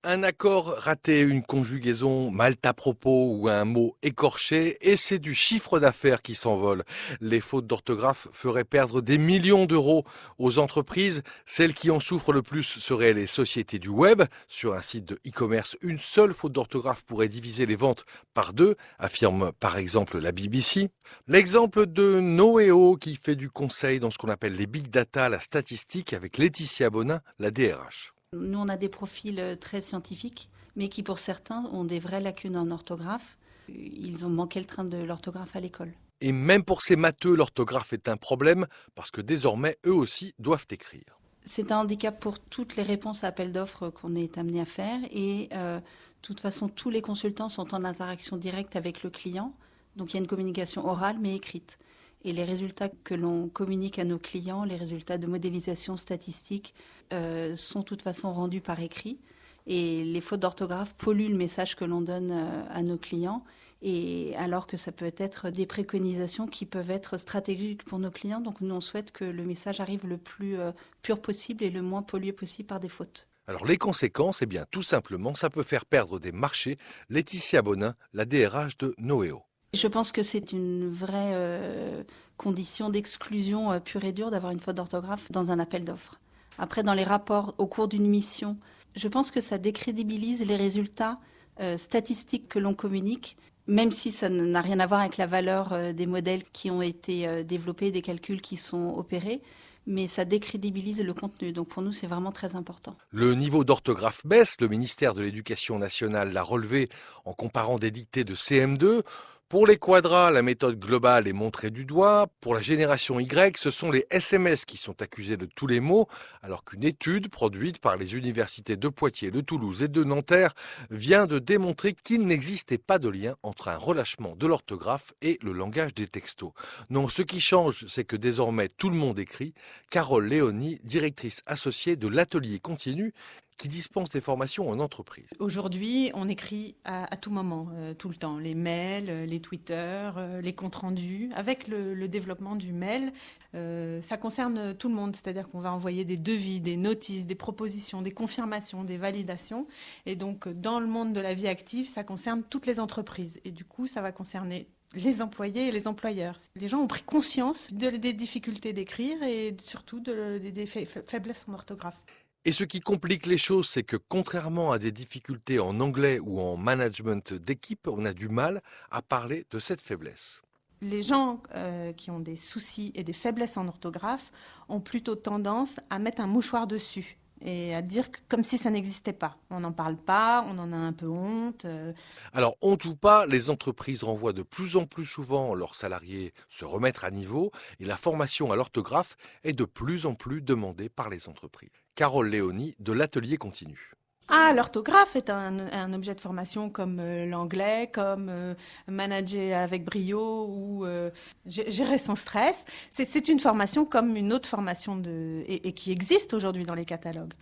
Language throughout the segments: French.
Un accord raté, une conjugaison mal à propos ou un mot écorché et c'est du chiffre d'affaires qui s'envole. Les fautes d'orthographe feraient perdre des millions d'euros aux entreprises. Celles qui en souffrent le plus seraient les sociétés du web. Sur un site de e-commerce, une seule faute d'orthographe pourrait diviser les ventes par deux, affirme par exemple la BBC. L'exemple de Noéo qui fait du conseil dans ce qu'on appelle les big data, la statistique, avec Laetitia Bonin, la DRH. Nous, on a des profils très scientifiques, mais qui, pour certains, ont des vraies lacunes en orthographe. Ils ont manqué le train de l'orthographe à l'école. Et même pour ces matheux, l'orthographe est un problème parce que désormais, eux aussi doivent écrire. C'est un handicap pour toutes les réponses à appel d'offres qu'on est amené à faire. Et de toute façon, tous les consultants sont en interaction directe avec le client. Donc il y a une communication orale mais écrite. Et les résultats que l'on communique à nos clients, les résultats de modélisation statistique, sont de toute façon rendus par écrit. Et les fautes d'orthographe polluent le message que l'on donne à nos clients. Et alors que ça peut être des préconisations qui peuvent être stratégiques pour nos clients. Donc nous, on souhaite que le message arrive le plus pur possible et le moins pollué possible par des fautes. Alors les conséquences, eh bien tout simplement, ça peut faire perdre des marchés. Laetitia Bonin, la DRH de Noéo. Je pense que c'est une vraie condition d'exclusion pure et dure d'avoir une faute d'orthographe dans un appel d'offres. Après, dans les rapports au cours d'une mission, je pense que ça décrédibilise les résultats statistiques que l'on communique, même si ça n'a rien à voir avec la valeur des modèles qui ont été développés, des calculs qui sont opérés. Mais ça décrédibilise le contenu. Donc pour nous, c'est vraiment très important. Le niveau d'orthographe baisse. Le ministère de l'Éducation nationale l'a relevé en comparant des dictées de CM2. Pour les quadras, la méthode globale est montrée du doigt. Pour la génération Y, ce sont les SMS qui sont accusés de tous les maux, alors qu'une étude produite par les universités de Poitiers, de Toulouse et de Nanterre vient de démontrer qu'il n'existait pas de lien entre un relâchement de l'orthographe et le langage des textos. Non, ce qui change, c'est que désormais tout le monde écrit. Carole Léonie, directrice associée de l'Atelier Continu, qui dispense des formations en entreprise. Aujourd'hui, on écrit à tout moment, tout le temps. Les mails, les Twitter, les comptes rendus. Avec le développement du mail, ça concerne tout le monde. C'est-à-dire qu'on va envoyer des devis, des notices, des propositions, des confirmations, des validations. Et donc, dans le monde de la vie active, ça concerne toutes les entreprises. Et du coup, ça va concerner les employés et les employeurs. Les gens ont pris conscience des difficultés d'écrire et surtout des faiblesses en orthographe. Et ce qui complique les choses, c'est que contrairement à des difficultés en anglais ou en management d'équipe, on a du mal à parler de cette faiblesse. Les gens qui ont des soucis et des faiblesses en orthographe ont plutôt tendance à mettre un mouchoir dessus et à dire comme si ça n'existait pas. On n'en parle pas, on en a un peu honte. Alors, honte ou pas, les entreprises renvoient de plus en plus souvent leurs salariés se remettre à niveau et la formation à l'orthographe est de plus en plus demandée par les entreprises. Carole Léonie de l'Atelier Continu. Ah, l'orthographe est un objet de formation comme l'anglais, comme manager avec brio ou gérer son stress. C'est une formation comme une autre formation et qui existe aujourd'hui dans les catalogues.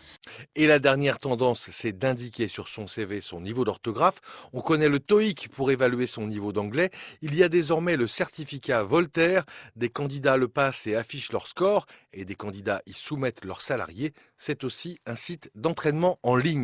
Et la dernière tendance, c'est d'indiquer sur son CV son niveau d'orthographe. On connaît le TOEIC pour évaluer son niveau d'anglais. Il y a désormais le certificat Voltaire. Des candidats le passent et affichent leur score et des candidats y soumettent leurs salariés. C'est aussi un site d'entraînement en ligne.